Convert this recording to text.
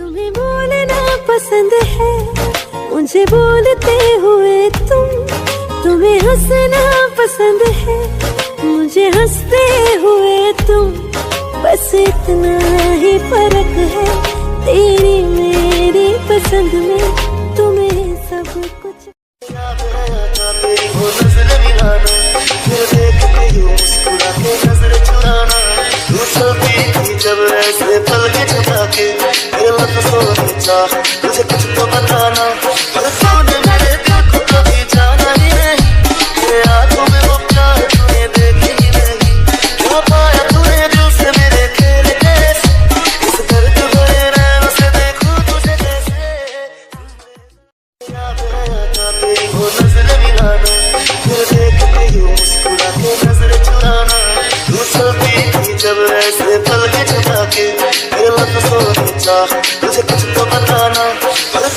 तुम्हें बोलना पसंद है मुझे बोलते हुए तुम्हें हंसना पसंद है मुझे हंसते हुए तुम। बस इतना ही फर्क है तेरी मेरी पसंद में, तुम्हें सब कुछ। तेरी वो नजर मिलाना, फिर देख के यूं मुस्कुरा के नजर चुराना, तू चलती थी जब ऐसे पल के छुपा के, मेरे लफ्ज़ों ने चाह तुझे कुछ तो बताना, पर तूने मेरे दिल को कभी जाना ही नहीं, तेरे आंखों में वो प्यार तूने देखी ही नहीं, क्या पाया तूने दिल से मेरे खेल कैसे, इस दर्द भरे नैनों से देखूं तुझे कैसे। याद आया तेरी वो नजर मिलाना, फिर देख के यूं मुस्कुरा के नजर चुराना, तू चलती थी जब ऐसे पल के छुपा के, मेरे लफ्ज़ों ने चाह तुझे कुछ तो बताना, पर